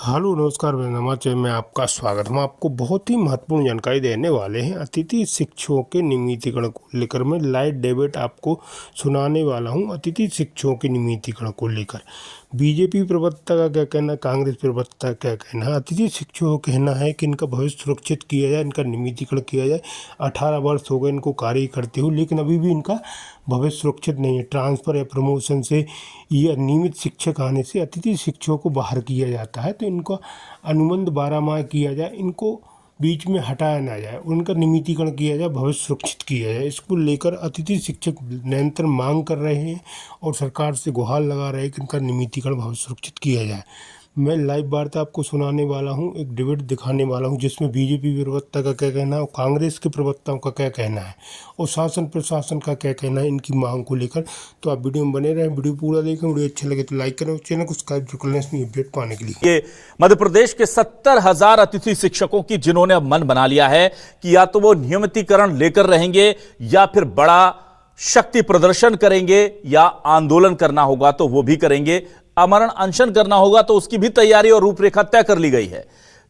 Hello नमस्कार मेरा समाचार में आपका स्वागत। हम आपको बहुत ही महत्वपूर्ण जानकारी देने वाले हैं। अतिथि शिक्षकों के नियमितीकरण को लेकर मैं लाइव डिबेट आपको सुनाने वाला हूं। अतिथि शिक्षकों के नियमितीकरण को लेकर बीजेपी प्रवक्ता का क्या कहना, कांग्रेस प्रवक्ता का क्या कहना है। अतिथि शिक्षकों का कहना है कि इनका भविष्य सुरक्षित किया जाए, इनका नियमितीकरण किया जाए। 18 वर्ष हो गए इनको कार्य करते हुए, लेकिन अभी भी इनका भविष्य सुरक्षित नहीं है। ट्रांसफ़र या प्रमोशन से या नियमित शिक्षक आने से अतिथि शिक्षकों को बाहर किया जाता है, तो इनको अनुबंध 12 माह किया जाए, इनको बीच में हटाया ना जाए, उनका नियमितीकरण किया जाए, भविष्य सुरक्षित किया जाए। इसको लेकर अतिथि शिक्षक निरंतर मांग कर रहे हैं और सरकार से गुहार लगा रहे हैं कि इनका नियमितीकरण भविष्य सुरक्षित किया जाए। मैं लाइव वार्ता आपको सुनाने वाला हूं, एक डिबेट दिखाने वाला हूं जिसमें बीजेपी प्रवक्ता का क्या कहना है और कांग्रेस के प्रवक्ताओं का क्या कहना है और शासन प्रशासन का क्या कहना है इनकी मांग को लेकर। तो आप वीडियो में बने रहें, वीडियो पूरा देखें। वीडियो अच्छा लगे तो लाइक करें और चैनल को सब्सक्राइब कर लें इसमें अपडेट पाने के लिए। ये मध्य प्रदेश के 70,000 अतिथि शिक्षकों की जिन्होंने अब मन बना लिया है कि या तो वो नियमितीकरण लेकर रहेंगे या फिर बड़ा शक्ति प्रदर्शन करेंगे, या आंदोलन करना होगा तो वो भी करेंगे, आमरण अनशन करना होगा तो उसकी भी तैयारी और रूपरेखा तय कर ली गई है।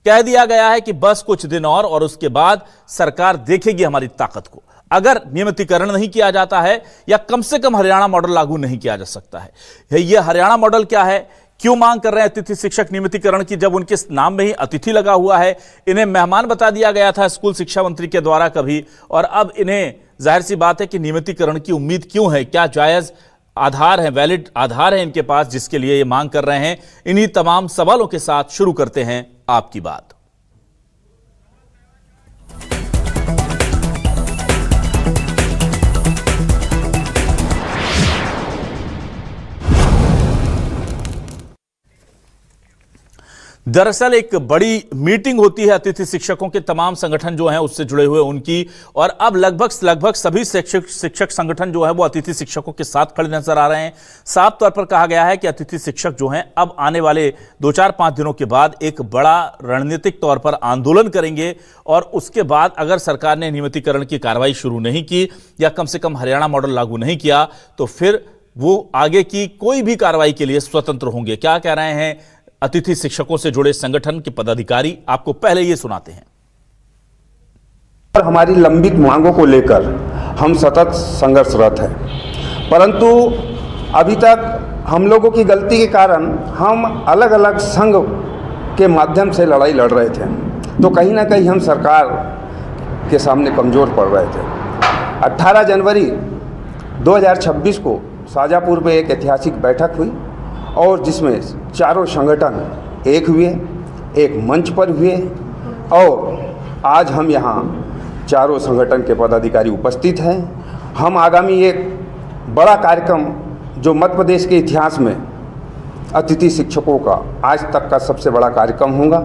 कह दिया गया है कि बस कुछ दिन और उसके बाद सरकार देखेगी हमारी ताकत को। अगर नियमितीकरण नहीं किया जाता है या कम से कम हरियाणा मॉडल लागू नहीं किया जा सकता है। यह हरियाणा मॉडल क्या है, क्यों मांग कर रहे हैं अतिथि शिक्षक नियमितीकरण की, जब उनके नाम में ही अतिथि लगा हुआ है। इन्हें मेहमान बता दिया गया था स्कूल शिक्षा मंत्री के द्वारा कभी, और अब इन्हें जाहिर सी बात है कि नियमितीकरण की उम्मीद क्यों है, क्या जायज आधार है, वैलिड आधार है इनके पास जिसके लिए ये मांग कर रहे हैं। इन्हीं तमाम सवालों के साथ शुरू करते हैं आपकी बात। दरअसल एक बड़ी मीटिंग होती है अतिथि शिक्षकों के तमाम संगठन जो हैं उससे जुड़े हुए उनकी, और अब लगभग सभी शिक्षक संगठन जो है वो अतिथि शिक्षकों के साथ खड़े नजर आ रहे हैं। साफ तौर पर कहा गया है कि अतिथि शिक्षक जो हैं अब आने वाले 2-4-5 दिनों के बाद एक बड़ा रणनीतिक तौर पर आंदोलन करेंगे, और उसके बाद अगर सरकार ने नियमितीकरण की कार्रवाई शुरू नहीं की या कम से कम हरियाणा मॉडल लागू नहीं किया तो फिर वो आगे की कोई भी कार्रवाई के लिए स्वतंत्र होंगे। क्या कह रहे हैं अतिथि शिक्षकों से जुड़े संगठन के पदाधिकारी, आपको पहले ये सुनाते हैं। हमारी लंबित मांगों को लेकर हम सतत संघर्षरत हैं, परंतु अभी तक हम लोगों की गलती के कारण हम अलग अलग संघ के माध्यम से लड़ाई लड़ रहे थे, तो कहीं ना कहीं हम सरकार के सामने कमज़ोर पड़ रहे थे। 18 जनवरी 2026 को शाजापुर में एक ऐतिहासिक बैठक हुई और जिसमें चारों संगठन एक हुए, एक मंच पर हुए, और आज हम यहाँ चारों संगठन के पदाधिकारी उपस्थित हैं। हम आगामी एक बड़ा कार्यक्रम जो मध्य प्रदेश के इतिहास में अतिथि शिक्षकों का आज तक का सबसे बड़ा कार्यक्रम होगा।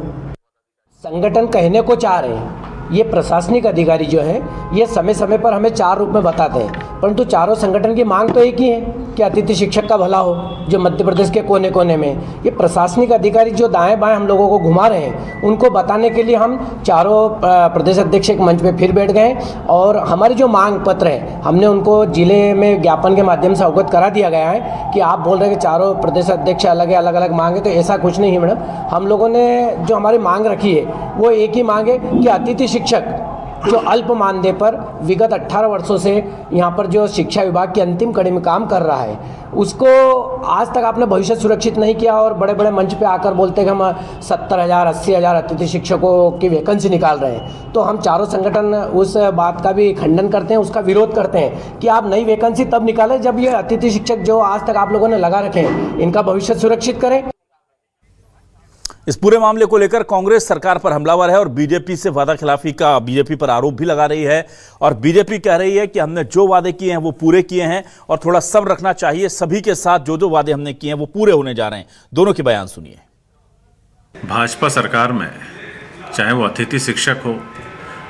संगठन कहने को चाह रहे हैं, ये प्रशासनिक अधिकारी जो है ये समय समय पर हमें 4 रूप में बताते हैं, परंतु चारों संगठन की मांग तो एक ही है कि अतिथि शिक्षक का भला हो, जो मध्य प्रदेश के कोने कोने में। ये प्रशासनिक अधिकारी जो दाएं बाएं हम लोगों को घुमा रहे हैं, उनको बताने के लिए हम चारों प्रदेश अध्यक्ष एक मंच पे फिर बैठ गए, और हमारी जो मांग पत्र है हमने उनको जिले में ज्ञापन के माध्यम से अवगत करा दिया गया है कि आप बोल रहे हैं कि चारों प्रदेश अध्यक्ष अलग अलग मांग है, तो ऐसा कुछ नहीं है मैडम। हम लोगों ने जो हमारी मांग रखी है वो एक ही मांग है कि अतिथि शिक्षक जो अल्प मानदेय पर विगत 18 वर्षों से यहाँ पर जो शिक्षा विभाग की अंतिम कड़ी में काम कर रहा है, उसको आज तक आपने भविष्य सुरक्षित नहीं किया, और बड़े बड़े मंच पे आकर बोलते हैं कि हम 70,000 80,000 अतिथि शिक्षकों की वैकेंसी निकाल रहे हैं। तो हम चारों संगठन उस बात का भी खंडन करते हैं, उसका विरोध करते हैं कि आप नई वैकेंसी तब निकालें जब ये अतिथि शिक्षक जो आज तक आप लोगों ने लगा रखे हैं इनका भविष्य सुरक्षित करें। इस पूरे मामले को लेकर कांग्रेस सरकार पर हमलावर है और बीजेपी से वादा खिलाफी का बीजेपी पर आरोप भी लगा रही है, और बीजेपी कह रही है कि हमने जो वादे किए हैं वो पूरे किए हैं और थोड़ा सब्र रखना चाहिए, सभी के साथ जो वादे हमने किए हैं वो पूरे होने जा रहे हैं। दोनों के बयान सुनिए। भाजपा सरकार में चाहे वो अतिथि शिक्षक हो,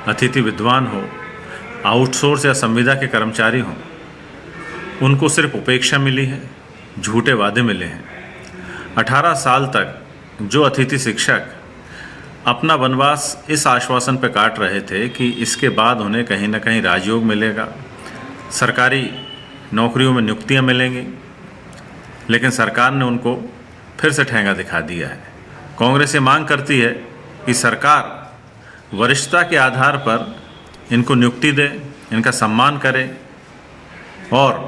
अतिथि विद्वान हो, आउटसोर्स या संविदा के कर्मचारी हों, उनको सिर्फ उपेक्षा मिली है, झूठे वादे मिले हैं। 18 साल तक जो अतिथि शिक्षक अपना वनवास इस आश्वासन पर काट रहे थे कि इसके बाद उन्हें कहीं ना कहीं राजयोग मिलेगा, सरकारी नौकरियों में नियुक्तियां मिलेंगी, लेकिन सरकार ने उनको फिर से ठेंगा दिखा दिया है। कांग्रेस ये मांग करती है कि सरकार वरिष्ठता के आधार पर इनको नियुक्ति दे, इनका सम्मान करे और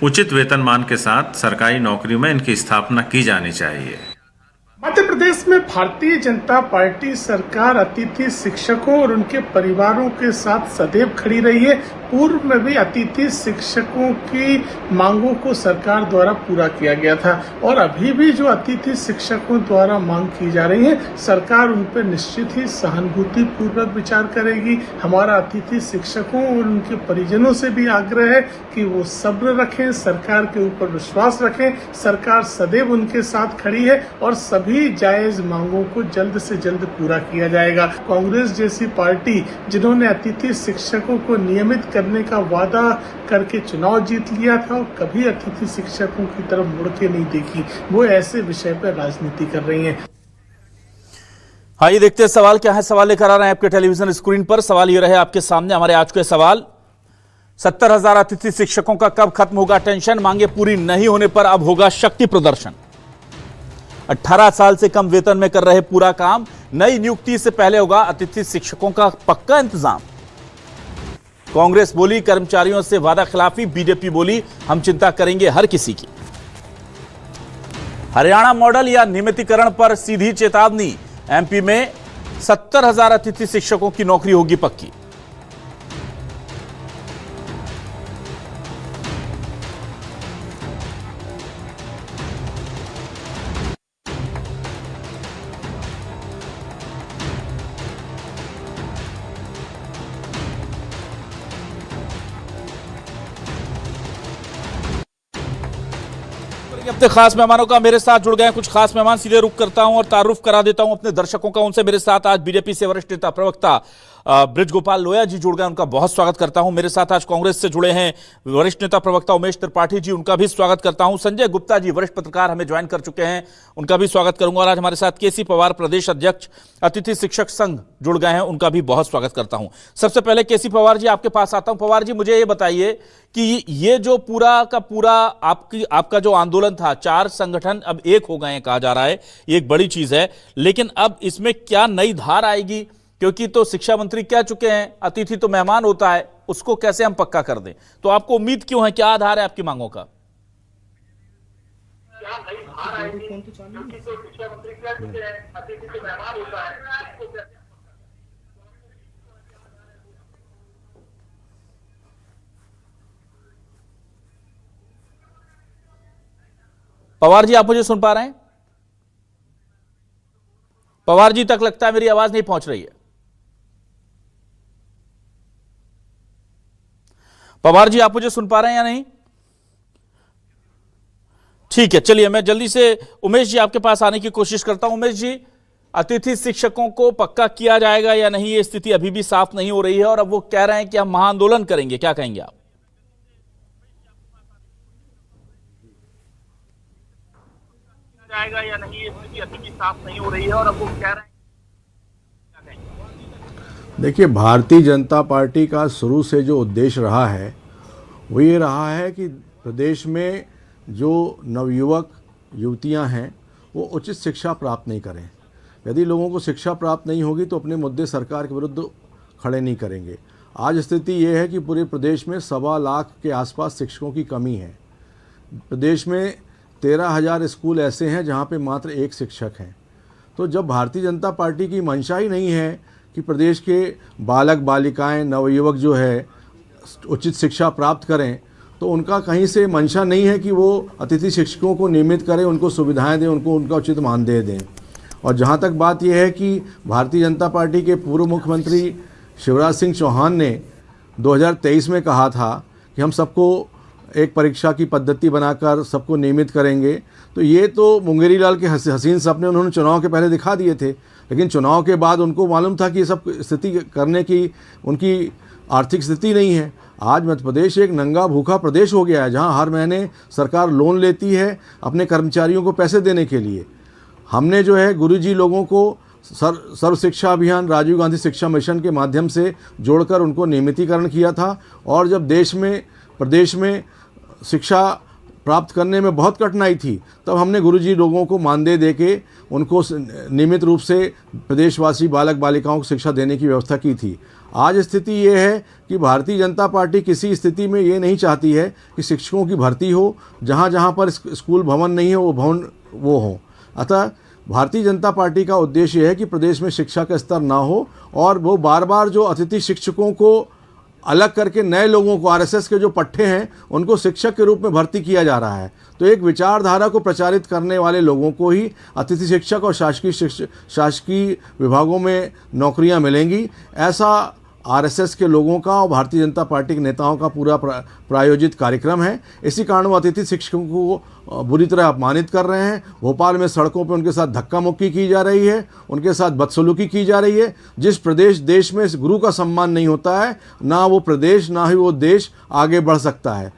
उचित वेतनमान के साथ सरकारी नौकरी में इनकी स्थापना की जानी चाहिए। मध्य प्रदेश में भारतीय जनता पार्टी सरकार अतिथि शिक्षकों और उनके परिवारों के साथ सदैव खड़ी रही है। पूर्व में भी अतिथि शिक्षकों की मांगों को सरकार द्वारा पूरा किया गया था और अभी भी जो अतिथि शिक्षकों द्वारा मांग की जा रही है, सरकार उन पर निश्चित ही सहानुभूति पूर्वक विचार करेगी। हमारा अतिथि शिक्षकों और उनके परिजनों से भी आग्रह है कि वो सब्र रखें, सरकार के ऊपर विश्वास रखें। सरकार सदैव उनके साथ खड़ी है और सभी जायज मांगों को जल्द से जल्द पूरा किया जाएगा। कांग्रेस जैसी पार्टी जिन्होंने अतिथि शिक्षकों को नियमित करने का वादा करके चुनाव जीत लिया था और कभी अतिथि शिक्षकों की तरफ मुड़ के नहीं देखी, वो ऐसे विषय पर राजनीति कर रही हैं। हाँ, ये देखते हैं सवाल क्या है। सवाल लेकर आ रहे हैं आपके टेलीविजन स्क्रीन पर। सवाल ये रहे आपके सामने हमारे आज के सवाल। 70,000 अतिथि शिक्षकों का कब खत्म होगा टेंशन, मांगे पूरी नहीं होने पर अब होगा शक्ति प्रदर्शन। 18 साल से कम वेतन में कर रहे पूरा काम, नई नियुक्ति से पहले होगा अतिथि शिक्षकों का पक्का इंतजाम। कांग्रेस बोली कर्मचारियों से वादा खिलाफी, बीजेपी बोली हम चिंता करेंगे हर किसी की। हरियाणा मॉडल या नियमितीकरण पर सीधी चेतावनी, एमपी में 70,000 अतिथि शिक्षकों की नौकरी होगी पक्की। अपने खास मेहमानों का मेरे साथ जुड़ गए हैं कुछ खास मेहमान। सीधे रुक करता हूं और तारुफ करा देता हूं अपने दर्शकों का उनसे। मेरे साथ आज बीजेपी से वरिष्ठ नेता प्रवक्ता ब्रिज गोपाल लोया जी जुड़ गए, उनका बहुत स्वागत करता हूं। मेरे साथ आज कांग्रेस से जुड़े हैं वरिष्ठ नेता प्रवक्ता उमेश त्रिपाठी जी, उनका भी स्वागत करता हूं। संजय गुप्ता जी वरिष्ठ पत्रकार हमें ज्वाइन कर चुके हैं, उनका भी स्वागत करूंगा। और आज हमारे साथ केसी पवार प्रदेश अध्यक्ष अतिथि शिक्षक संघ जुड़ गए हैं, उनका भी बहुत स्वागत करता हूं। सबसे पहले केसी पवार जी आपके पास आता हूं। पवार जी मुझे ये बताइए कि ये जो पूरा का पूरा आपका जो आंदोलन था, 4 संगठन अब एक हो गए हैं कहा जा रहा है, ये एक बड़ी चीज है, लेकिन अब इसमें क्या नई धार आएगी? क्योंकि तो शिक्षा मंत्री कह चुके हैं अतिथि तो मेहमान होता है, उसको कैसे हम पक्का कर दें? तो आपको उम्मीद क्यों है, क्या आधार है आपकी मांगों का? पवार जी आप मुझे सुन पा रहे हैं? पवार जी तक लगता है मेरी आवाज नहीं पहुंच रही है। पवार जी आप मुझे सुन पा रहे हैं या नहीं? ठीक है, चलिए मैं जल्दी से उमेश जी आपके पास आने की कोशिश करता हूं। उमेश जी, अतिथि शिक्षकों को पक्का किया जाएगा या नहीं, ये स्थिति अभी भी साफ नहीं हो रही है और अब वो कह रहे हैं कि हम महाआंदोलन करेंगे, क्या कहेंगे आप? जाएगा या नहीं, ये स्थिति अभी भी साफ नहीं हो रही है और अब वो कह रहे हैं। देखिए, भारतीय जनता पार्टी का शुरू से जो उद्देश्य रहा है वो ये रहा है कि प्रदेश में जो नवयुवक युवतियां हैं वो उचित शिक्षा प्राप्त नहीं करें। यदि लोगों को शिक्षा प्राप्त नहीं होगी तो अपने मुद्दे सरकार के विरुद्ध खड़े नहीं करेंगे। आज स्थिति ये है कि पूरे प्रदेश में 1.25 लाख के आसपास शिक्षकों की कमी है। प्रदेश में 13,000 स्कूल ऐसे हैं जहाँ पे मात्र 1 शिक्षक हैं। तो जब भारतीय जनता पार्टी की मंशा ही नहीं है कि प्रदेश के बालक बालिकाएं नवयुवक जो है उचित शिक्षा प्राप्त करें, तो उनका कहीं से मंशा नहीं है कि वो अतिथि शिक्षकों को नियमित करें, उनको सुविधाएं दें, उनको उनका उचित मानदेय दें। और जहाँ तक बात यह है कि भारतीय जनता पार्टी के पूर्व मुख्यमंत्री शिवराज सिंह चौहान ने 2023 में कहा था कि हम सबको एक परीक्षा की पद्धति बनाकर सबको नियमित करेंगे, तो ये तो मुंगेरी लाल के हसीन सपने उन्होंने चुनाव के पहले दिखा दिए थे, लेकिन चुनाव के बाद उनको मालूम था कि ये सब स्थिति करने की उनकी आर्थिक स्थिति नहीं है। आज मध्य प्रदेश एक नंगा भूखा प्रदेश हो गया है, जहां हर महीने सरकार लोन लेती है अपने कर्मचारियों को पैसे देने के लिए। हमने जो है गुरुजी लोगों को सर्व शिक्षा अभियान, राजीव गांधी शिक्षा मिशन के माध्यम से जोड़कर उनको नियमितीकरण किया था, और जब प्रदेश में शिक्षा प्राप्त करने में बहुत कठिनाई थी, तब हमने गुरुजी लोगों को मानदेय देके उनको नियमित रूप से प्रदेशवासी बालक बालिकाओं को शिक्षा देने की व्यवस्था की थी। आज स्थिति ये है कि भारतीय जनता पार्टी किसी स्थिति में ये नहीं चाहती है कि शिक्षकों की भर्ती हो, जहाँ जहाँ पर स्कूल भवन नहीं है वो भवन वो हो। अतः भारतीय जनता पार्टी का उद्देश्य है कि प्रदेश में शिक्षा का स्तर ना हो, और वो बार बार जो अतिथि शिक्षकों को अलग करके नए लोगों को, आरएसएस के जो पट्टे हैं उनको शिक्षक के रूप में भर्ती किया जा रहा है। तो एक विचारधारा को प्रचारित करने वाले लोगों को ही अतिथि शिक्षक और शासकीय विभागों में नौकरियां मिलेंगी, ऐसा आरएसएस के लोगों का और भारतीय जनता पार्टी के नेताओं का पूरा प्रायोजित कार्यक्रम है। इसी कारण वो अतिथि शिक्षकों को बुरी तरह अपमानित कर रहे हैं। भोपाल में सड़कों पर उनके साथ धक्का मुक्की की जा रही है, उनके साथ बदसलूकी की जा रही है। जिस देश में इस गुरु का सम्मान नहीं होता है, ना वो प्रदेश ना ही वो देश आगे बढ़ सकता है।